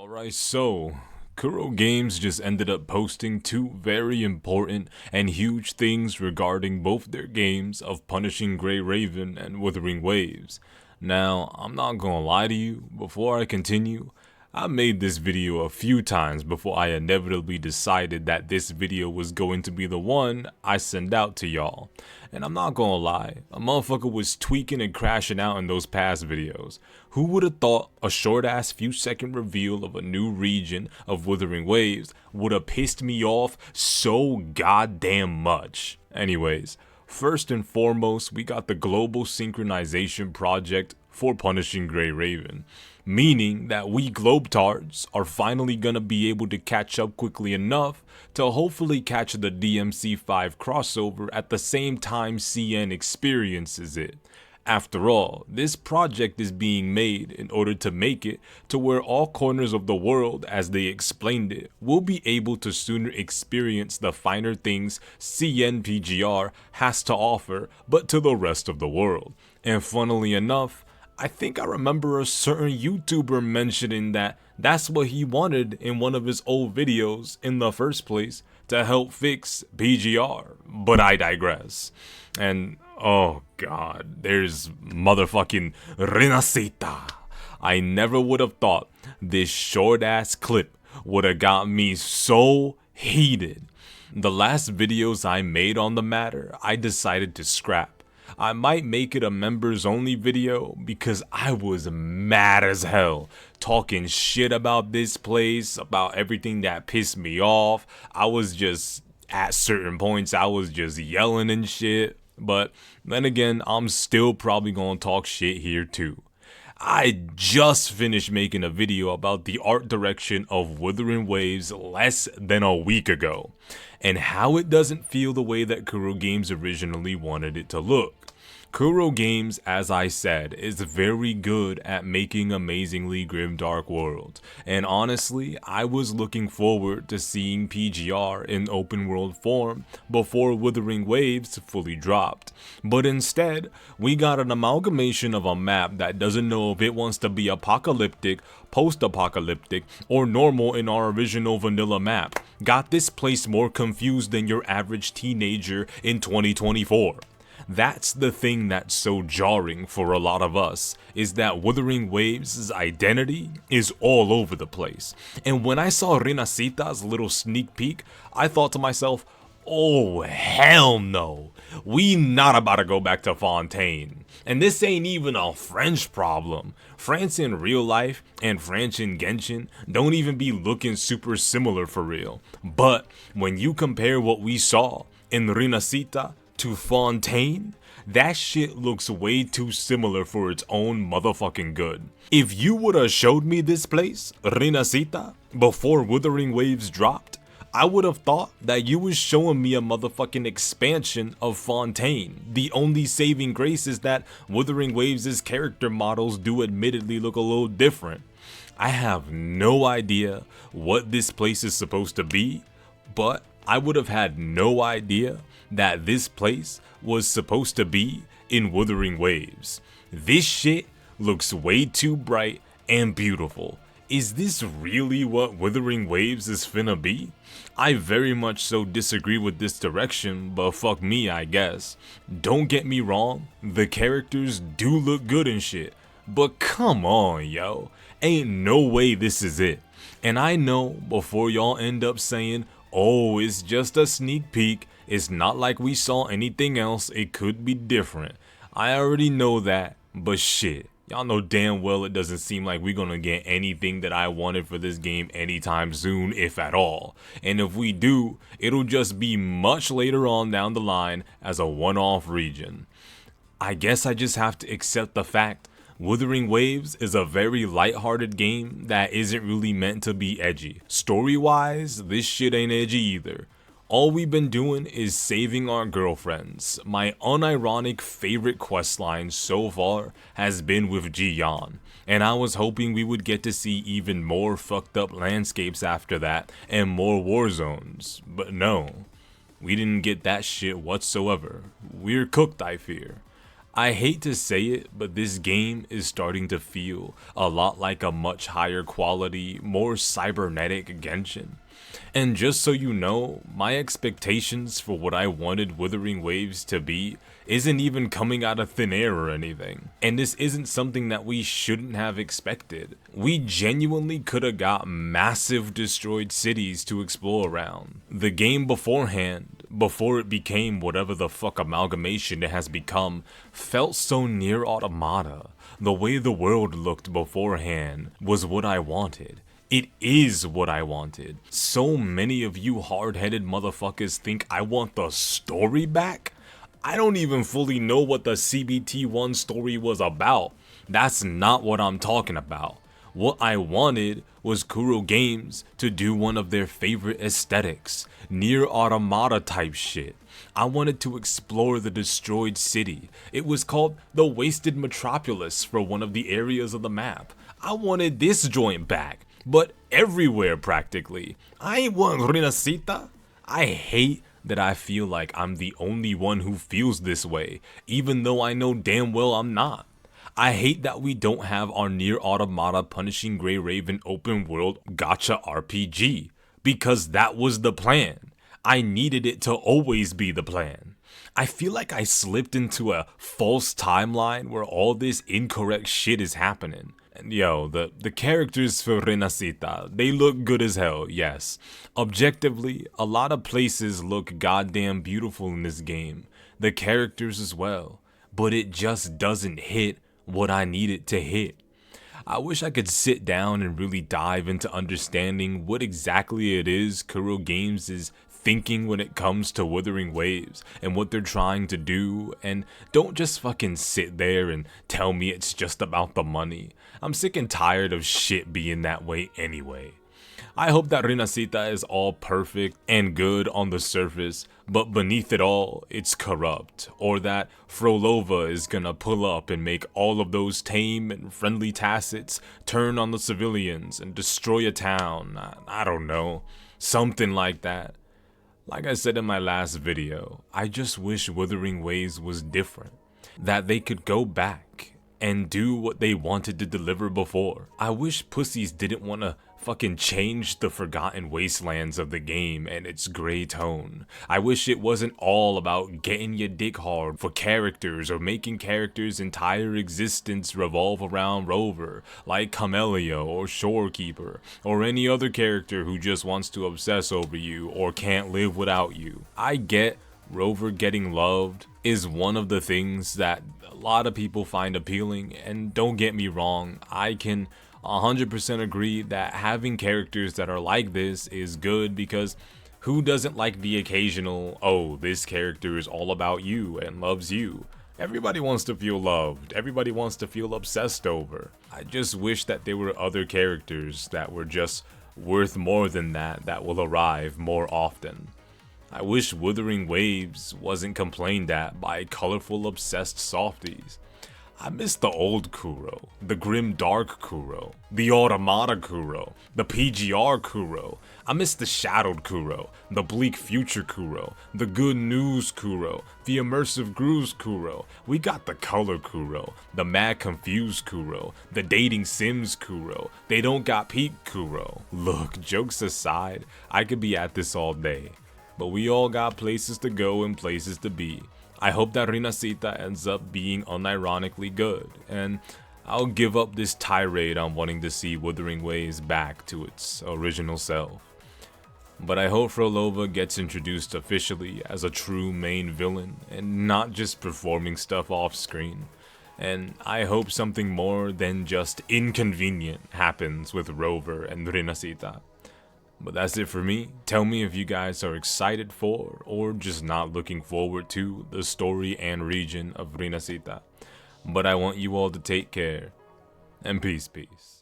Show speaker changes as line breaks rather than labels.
Alright, so Kuro Games just ended up posting two very important and huge things regarding both their games of Punishing Grey Raven and Wuthering Waves. Now, I'm not gonna lie to you, before I continue, I made this video a few times before I inevitably decided that this video was going to be the one I send out to y'all. And I'm not gonna lie, a motherfucker was tweaking and crashing out in those past videos. Who would have thought a short ass few second reveal of a new region of Wuthering Waves would have pissed me off so goddamn much? Anyways, first and foremost, we got the global synchronization project for Punishing Grey Raven, meaning that we globetards are finally gonna be able to catch up quickly enough to hopefully catch the DMC5 crossover at the same time CN experiences it. After all, this project is being made in order to make it to where all corners of the world, as they explained it, will be able to sooner experience the finer things CNPGR has to offer, but to the rest of the world. And funnily enough, I think I remember a certain YouTuber mentioning that that's what he wanted in one of his old videos in the first place to help fix PGR, but I digress. And oh god, there's motherfucking Rinascita. I never would have thought this short ass clip would have got me so heated. The last videos I made on the matter, I decided to scrap. I might make it a members only video because I was mad as hell talking shit about this place, about everything that pissed me off. I was just, at certain points, I was just yelling and shit. But then again, I'm still probably gonna talk shit here too. I just finished making a video about the art direction of Wuthering Waves less than a week ago, and how it doesn't feel the way that Kuro Games originally wanted it to look. Kuro Games, as I said, is very good at making amazingly grimdark worlds, and honestly, I was looking forward to seeing PGR in open world form before Wuthering Waves fully dropped. But instead, we got an amalgamation of a map that doesn't know if it wants to be apocalyptic, post-apocalyptic, or normal in our original vanilla map. Got this place more confused than your average teenager in 2024. That's the thing that's so jarring for a lot of us, is that Wuthering Waves' identity is all over the place. And when I saw Rinascita's little sneak peek, I thought to myself, oh hell no, we not about to go back to Fontaine. And this ain't even a French problem. France in real life and France in Genshin don't even be looking super similar for real. But when you compare what we saw in Rinascita to Fontaine, that shit looks way too similar for its own motherfucking good. If you would've showed me this place, Rinascita, before Wuthering Waves dropped, I would've thought that you was showing me a motherfucking expansion of Fontaine. The only saving grace is that Wuthering Waves' character models do admittedly look a little different. I have no idea what this place is supposed to be, but I would have had no idea that this place was supposed to be in Wuthering Waves. This shit looks way too bright and beautiful. Is this really what Wuthering Waves is finna be? I very much so disagree with this direction, but fuck me, I guess. Don't get me wrong, the characters do look good and shit, but come on, yo. Ain't no way this is it. And I know before y'all end up saying, oh, it's just a sneak peek, it's not like we saw anything else, it could be different. I already know that, but shit, y'all know damn well it doesn't seem like we're gonna get anything that I wanted for this game anytime soon, if at all. And if we do, it'll just be much later on down the line as a one-off region. I guess I just have to accept the fact Wuthering Waves is a very lighthearted game that isn't really meant to be edgy. Story-wise, this shit ain't edgy either. All we've been doing is saving our girlfriends. My unironic favorite questline so far has been with Ji-Yeon, and I was hoping we would get to see even more fucked up landscapes after that and more war zones, but no, we didn't get that shit whatsoever. We're cooked, I fear. I hate to say it, but this game is starting to feel a lot like a much higher quality, more cybernetic Genshin. And just so you know, my expectations for what I wanted Wuthering Waves to be isn't even coming out of thin air or anything. And this isn't something that we shouldn't have expected. We genuinely could have got massive destroyed cities to explore around. The game beforehand, before it became whatever the fuck amalgamation it has become, felt so near automata. The way the world looked beforehand was what I wanted. It is what I wanted. So many of you hard-headed motherfuckers think I want the story back? I don't even fully know what the CBT1 story was about. That's not what I'm talking about. What I wanted was Kuro Games to do one of their favorite aesthetics, near automata type shit. I wanted to explore the destroyed city. It was called the Wasted Metropolis for one of the areas of the map. I wanted this joint back. But everywhere practically. I want Rinascita. I hate that I feel like I'm the only one who feels this way, even though I know damn well I'm not. I hate that we don't have our near automata Punishing Grey Raven open world gacha RPG, because that was the plan. I needed it to always be the plan. I feel like I slipped into a false timeline where all this incorrect shit is happening. And yo, the characters for Rinascita, they look good as hell, yes. Objectively, a lot of places look goddamn beautiful in this game. The characters as well. But it just doesn't hit what I need it to hit. I wish I could sit down and really dive into understanding what exactly it is Kuro Games is thinking when it comes to Wuthering Waves and what they're trying to do, and don't just fucking sit there and tell me it's just about the money. I'm sick and tired of shit being that way anyway. I hope that Rinascita is all perfect and good on the surface, but beneath it all, it's corrupt, or that Frolova is gonna pull up and make all of those tame and friendly tacits turn on the civilians and destroy a town. I don't know, something like that. Like I said in my last video, I just wish Wuthering Waves was different. That they could go back and do what they wanted to deliver before. I wish pussies didn't want to fucking change the forgotten wastelands of the game and its gray tone. I wish it wasn't all about getting your dick hard for characters or making characters' entire existence revolve around Rover, like Camellia or Shorekeeper, or any other character who just wants to obsess over you or can't live without you. I get Rover getting loved is one of the things that a lot of people find appealing, and don't get me wrong, I can 100% agree that having characters that are like this is good, because who doesn't like the occasional, oh, this character is all about you and loves you? Everybody wants to feel loved, everybody wants to feel obsessed over. I just wish that there were other characters that were just worth more than that will arrive more often. I wish Wuthering Waves wasn't complained at by colorful obsessed softies. I miss the old Kuro, the grim dark Kuro, the automata Kuro, the PGR Kuro. I miss the shadowed Kuro, the bleak future Kuro, the good news Kuro, the immersive grooves Kuro. We got the color Kuro, the mad confused Kuro, the dating sims Kuro. They don't got peak Kuro. Look, jokes aside, I could be at this all day, but we all got places to go and places to be. I hope that Rinascita ends up being unironically good, and I'll give up this tirade on wanting to see Wuthering Waves back to its original self. But I hope Frolova gets introduced officially as a true main villain and not just performing stuff off screen. And I hope something more than just inconvenient happens with Rover and Rinascita. But that's it for me. Tell me if you guys are excited for or just not looking forward to the story and region of Rinascita. But I want you all to take care, and peace.